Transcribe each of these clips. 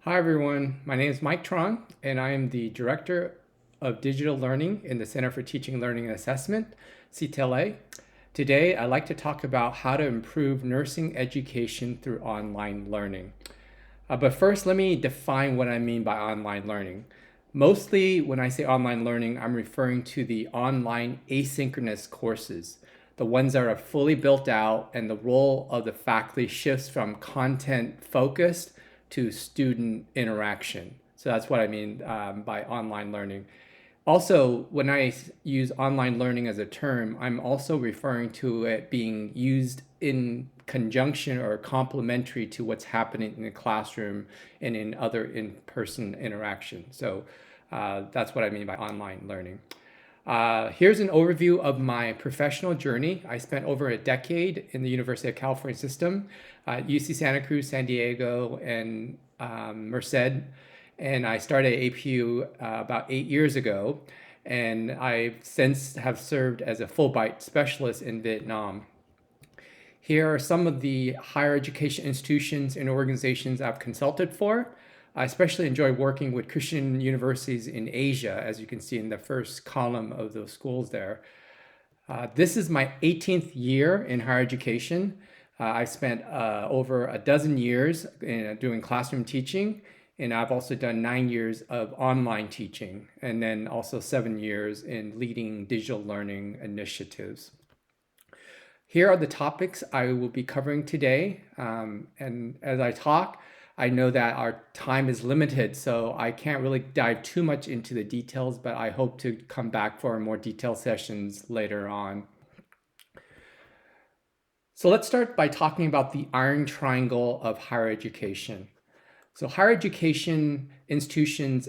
Hi everyone, my name is Mike Truong and I am the Director of Digital Learning in the Center for Teaching, Learning, and Assessment, CTLA. Today I'd like to talk about how to improve nursing education through online learning. But first, let me define what I mean by online learning. Mostly when I say online learning, I'm referring to the online asynchronous courses, the ones that are fully built out and the role of the faculty shifts from content focused to student interaction. So that's what I mean by online learning. Also, when I use online learning as a term, I'm also referring to it being used in conjunction or complementary to what's happening in the classroom and in other in-person interaction. So that's what I mean by online learning. Here's an overview of my professional journey. I spent over a decade in the University of California system, UC Santa Cruz, San Diego, and Merced. And I started at APU about 8 years ago. And I since have served as a Fulbright specialist in Vietnam. Here are some of the higher education institutions and organizations I've consulted for. I especially enjoy working with Christian universities in Asia, as you can see in the first column of those schools there. This is my 18th year in higher education. I spent over a dozen years doing classroom teaching, and I've also done 9 years of online teaching, and then also 7 years in leading digital learning initiatives. Here are the topics I will be covering today. And as I talk, I know that our time is limited, so I can't really dive too much into the details, but I hope to come back for more detailed sessions later on. So let's start by talking about the iron triangle of higher education. So higher education institutions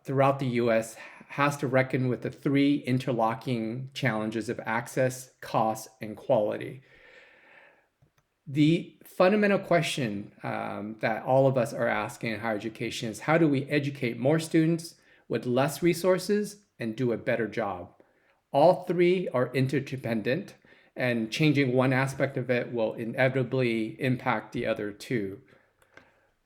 throughout the US has to reckon with the three interlocking challenges of access, cost, and quality. The fundamental question that all of us are asking in higher education is how do we educate more students with less resources and do a better job? All three are interdependent, and changing one aspect of it will inevitably impact the other two.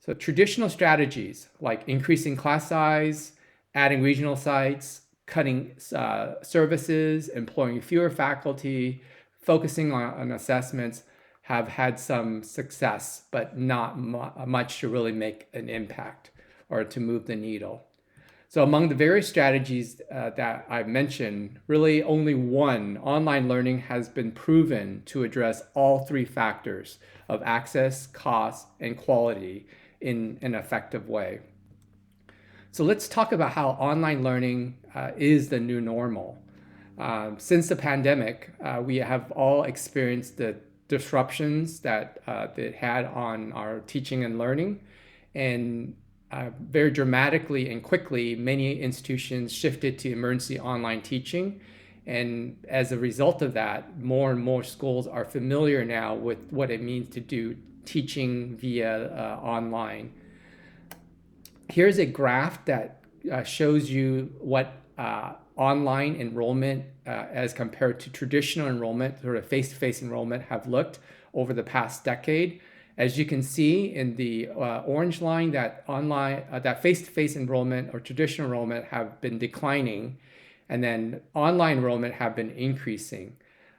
So traditional strategies like increasing class size, adding regional sites, cutting services, employing fewer faculty, focusing on assessments have had some success, but not much to really make an impact or to move the needle. So among the various strategies that I've mentioned, really only one, online learning, has been proven to address all three factors of access, cost, and quality in an effective way. So let's talk about how online learning is the new normal. Since the pandemic, we have all experienced the disruptions that it had on our teaching and learning. And very dramatically and quickly, many institutions shifted to emergency online teaching. And as a result of that, more and more schools are familiar now with what it means to do teaching via online. Here's a graph that shows you what online enrollment as compared to traditional enrollment, sort of face-to-face enrollment, have looked over the past decade. As you can see in the orange line, that that face-to-face enrollment or traditional enrollment have been declining, and then online enrollment have been increasing.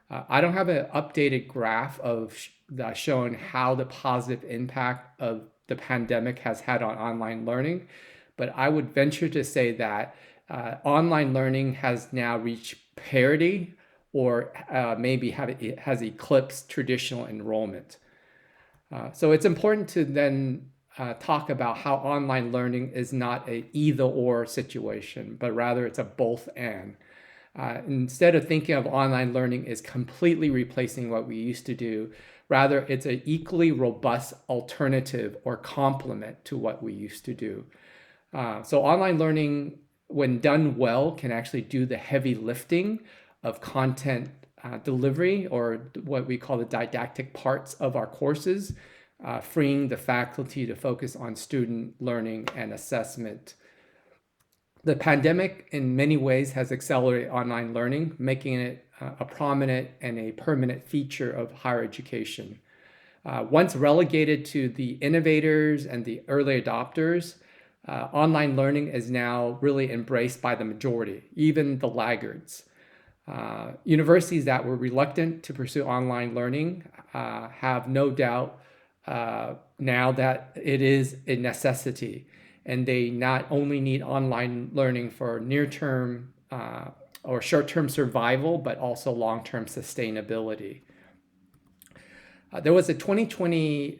I don't have an updated graph of showing how the positive impact of the pandemic has had on online learning, but I would venture to say that online learning has now reached parity or maybe has eclipsed traditional enrollment. So it's important to then talk about how online learning is not an either or situation, but rather it's a both and. Instead of thinking of online learning as completely replacing what we used to do, rather it's an equally robust alternative or complement to what we used to do. So online learning, when done well, can actually do the heavy lifting of content delivery, or what we call the didactic parts of our courses, freeing the faculty to focus on student learning and assessment. The pandemic in many ways has accelerated online learning, making it a prominent and a permanent feature of higher education. Once relegated to the innovators and the early adopters, online learning is now really embraced by the majority, even the laggards. Universities that were reluctant to pursue online learning have no doubt now that it is a necessity, and they not only need online learning for near-term or short-term survival, but also long-term sustainability. There was a 2020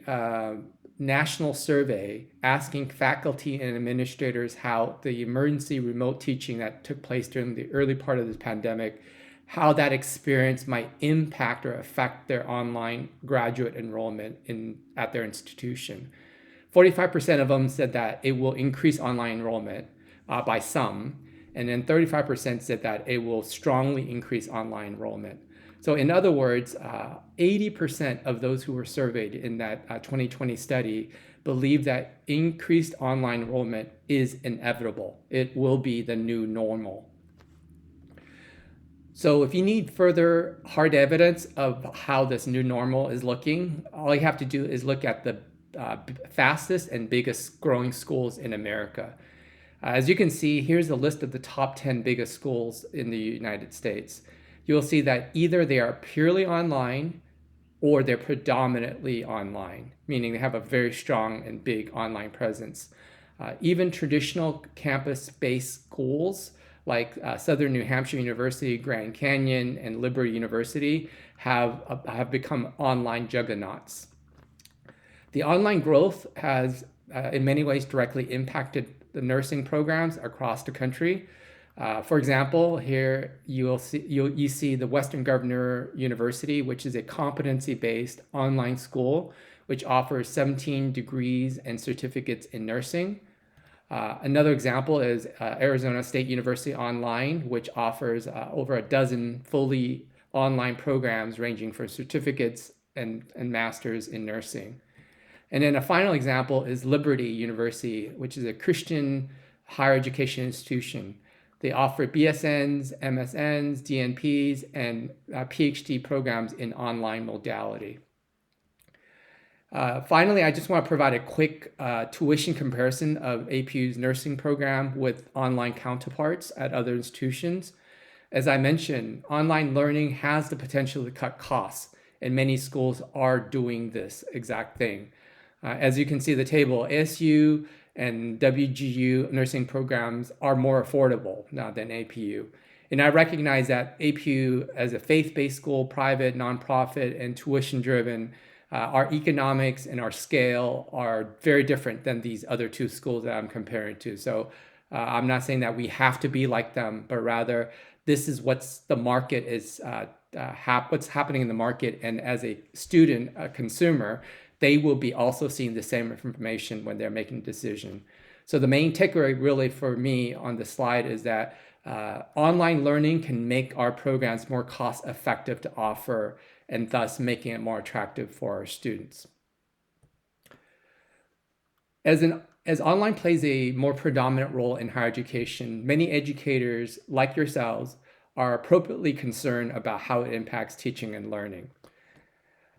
national survey asking faculty and administrators how the emergency remote teaching that took place during the early part of this pandemic, how that experience might impact or affect their online graduate enrollment at their institution. 45% of them said that it will increase online enrollment by some, and then 35% said that it will strongly increase online enrollment. So in other words, 80% of those who were surveyed in that 2020 study believe that increased online enrollment is inevitable. It will be the new normal. So if you need further hard evidence of how this new normal is looking, all you have to do is look at the fastest and biggest growing schools in America. As you can see, here's a list of the top 10 biggest schools in the United States. You'll see that either they are purely online or they're predominantly online, meaning they have a very strong and big online presence. Even traditional campus-based schools like Southern New Hampshire University, Grand Canyon, and Liberty University have become online juggernauts. The online growth has in many ways directly impacted the nursing programs across the country. For example, here you see the Western Governor University, which is a competency-based online school, which offers 17 degrees and certificates in nursing. Another example is Arizona State University Online, which offers over a dozen fully online programs ranging from certificates and masters in nursing. And then a final example is Liberty University, which is a Christian higher education institution. They offer BSNs, MSNs, DNPs, and PhD programs in online modality. Finally, I just want to provide a quick tuition comparison of APU's nursing program with online counterparts at other institutions. As I mentioned, online learning has the potential to cut costs, and many schools are doing this exact thing. As you can see the table, ASU and WGU nursing programs are more affordable now than APU. And I recognize that APU, as a faith-based school, private, nonprofit, and tuition-driven, our economics and our scale are very different than these other two schools that I'm comparing to. So I'm not saying that we have to be like them, but rather this is what's the market is, what's happening in the market. And as a student, a consumer, they will be also seeing the same information when they're making a decision. So the main takeaway really for me on the slide is that online learning can make our programs more cost effective to offer, and thus making it more attractive for our students. As online plays a more predominant role in higher education, many educators like yourselves are appropriately concerned about how it impacts teaching and learning.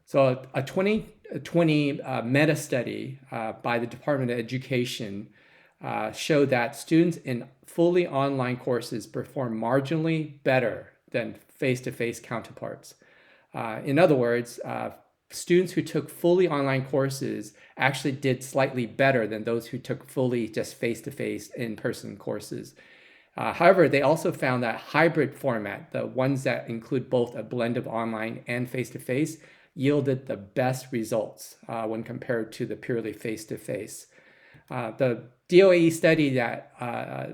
So a 2020 meta study by the Department of Education showed that students in fully online courses perform marginally better than face-to-face counterparts. In other words, students who took fully online courses actually did slightly better than those who took fully just face-to-face in-person courses. However, they also found that hybrid format, the ones that include both a blend of online and face-to-face, yielded the best results when compared to the purely face-to-face. The DOAE study that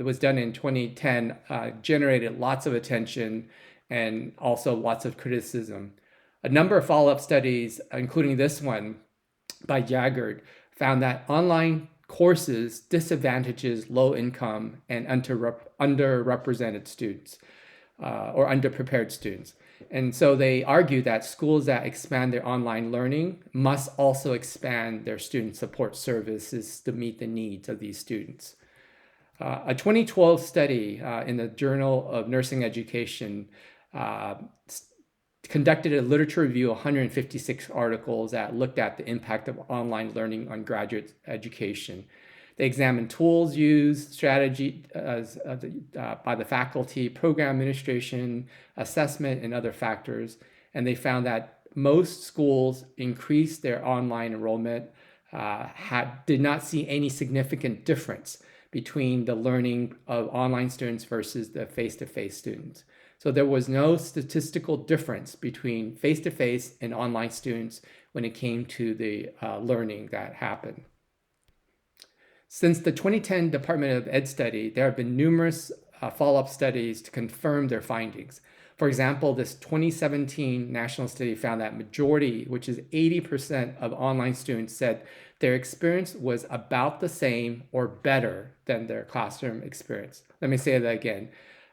was done in 2010 generated lots of attention and also lots of criticism. A number of follow-up studies, including this one by Jaggard, found that online courses disadvantages low-income and underrepresented students or underprepared students. And so they argue that schools that expand their online learning must also expand their student support services to meet the needs of these students. A 2012 study in the Journal of Nursing Education conducted a literature review of 156 articles that looked at the impact of online learning on graduate education. They examined tools used, strategy by the faculty, program administration, assessment, and other factors. And they found that most schools increased their online enrollment, did not see any significant difference between the learning of online students versus the face-to-face students. So there was no statistical difference between face-to-face and online students when it came to the learning that happened. Since the 2010 Department of Ed study, there have been numerous follow-up studies to confirm their findings. For example, this 2017 national study found that majority, which is 80% of online students, said their experience was about the same or better than their classroom experience. Let me say that again.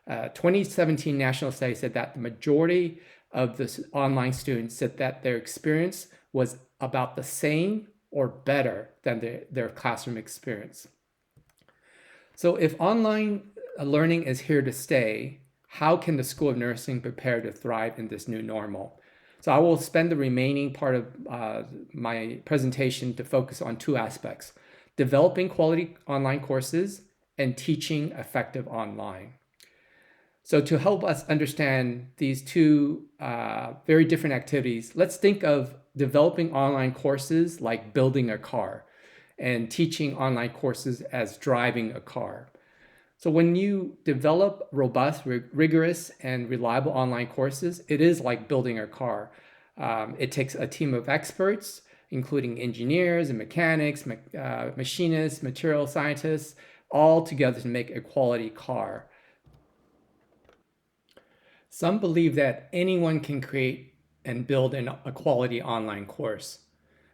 2017 national study said that the majority of the online students said that their experience was about the same or better than their classroom experience. So if online learning is here to stay, how can the School of Nursing prepare to thrive in this new normal? So I will spend the remaining part of my presentation to focus on two aspects: developing quality online courses and teaching effective online. So to help us understand these two very different activities, let's think of developing online courses like building a car and teaching online courses as driving a car. So when you develop robust, rigorous, and reliable online courses, it is like building a car. It takes a team of experts, including engineers and mechanics, machinists, material scientists, all together to make a quality car. Some believe that anyone can create and build a quality online course.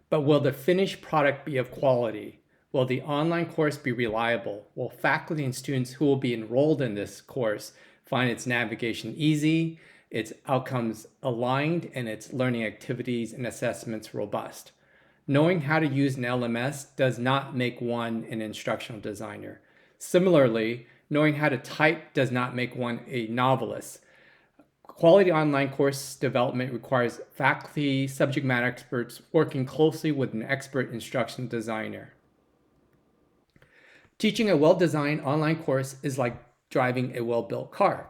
But will the finished product be of quality? Will the online course be reliable? Will faculty and students who will be enrolled in this course find its navigation easy, its outcomes aligned, and its learning activities and assessments robust? Knowing how to use an LMS does not make one an instructional designer. Similarly, knowing how to type does not make one a novelist. Quality online course development requires faculty, subject matter experts working closely with an expert instructional designer. Teaching a well-designed online course is like driving a well-built car.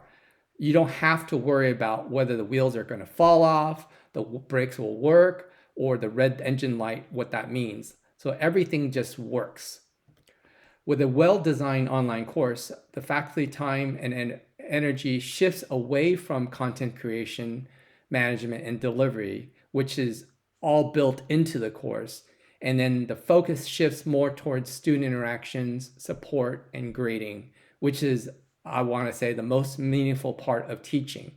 You don't have to worry about whether the wheels are going to fall off, the brakes will work, or the red engine light, what that means. So everything just works. With a well-designed online course, the faculty time and energy shifts away from content creation, management, and delivery, which is all built into the course. And then the focus shifts more towards student interactions, support, and grading, which is, I want to say, the most meaningful part of teaching.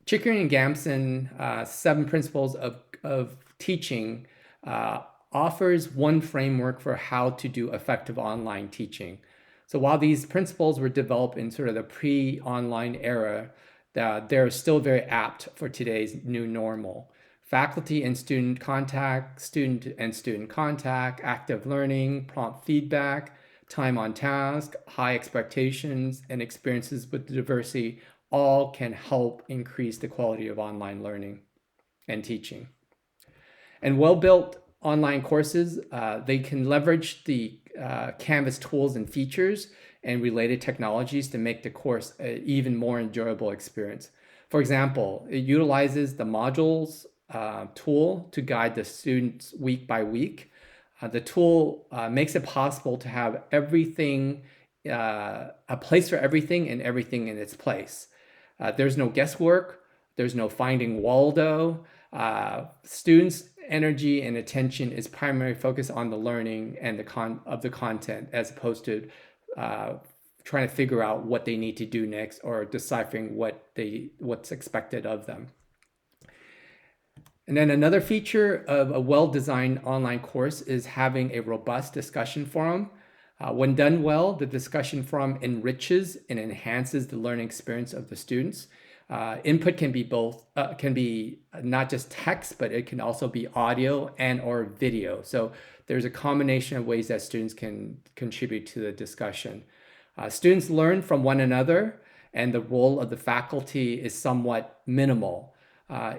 Chickering and Gamson, 7 Principles of Teaching, offers one framework for how to do effective online teaching. So while these principles were developed in sort of the pre-online era, they're still very apt for today's new normal. Faculty and student contact, student contact, active learning, prompt feedback, time on task, high expectations, and experiences with diversity all can help increase the quality of online learning and teaching. And well-built online courses, they can leverage the Canvas tools and features and related technologies to make the course an even more enjoyable experience. For example, it utilizes the modules tool to guide the students week by week. The tool makes it possible to have everything, a place for everything and everything in its place. There's no guesswork. There's no finding Waldo. Students' energy and attention is primarily focused on the learning and the content, as opposed to trying to figure out what they need to do next or deciphering what's expected of them. And then another feature of a well-designed online course is having a robust discussion forum. When done well, the discussion forum enriches and enhances the learning experience of the students. Input can be not just text, but it can also be audio and or video. So there's a combination of ways that students can contribute to the discussion. Students learn from one another, and the role of the faculty is somewhat minimal.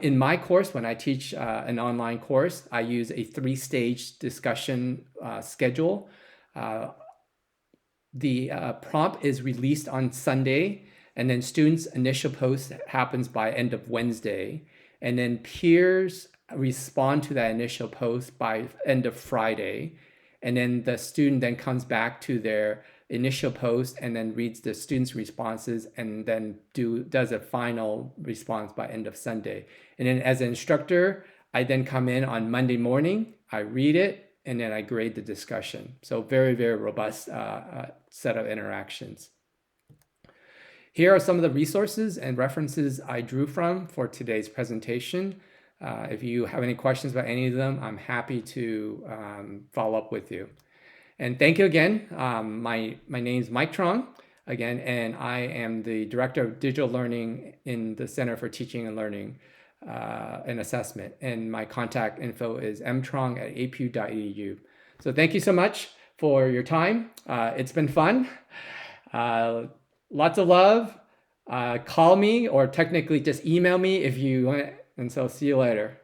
In my course, when I teach an online course, I use a 3-stage discussion schedule. The prompt is released on Sunday, and then students' initial post happens by end of Wednesday, and then peers respond to that initial post by end of Friday, and then the student then comes back to their initial post and then reads the students' responses and then does a final response by end of Sunday. And then as an instructor, I then come in on Monday morning, I read it, and then I grade the discussion. So very, very robust set of interactions. Here are some of the resources and references I drew from for today's presentation. If you have any questions about any of them, I'm happy to follow up with you. And thank you again. My name is Mike Truong, again, and I am the Director of Digital Learning in the Center for Teaching and Learning and Assessment. And my contact info is mtruong@apu.edu. So thank you so much for your time. It's been fun. Lots of love. Call me or technically just email me if you want. And so see you later.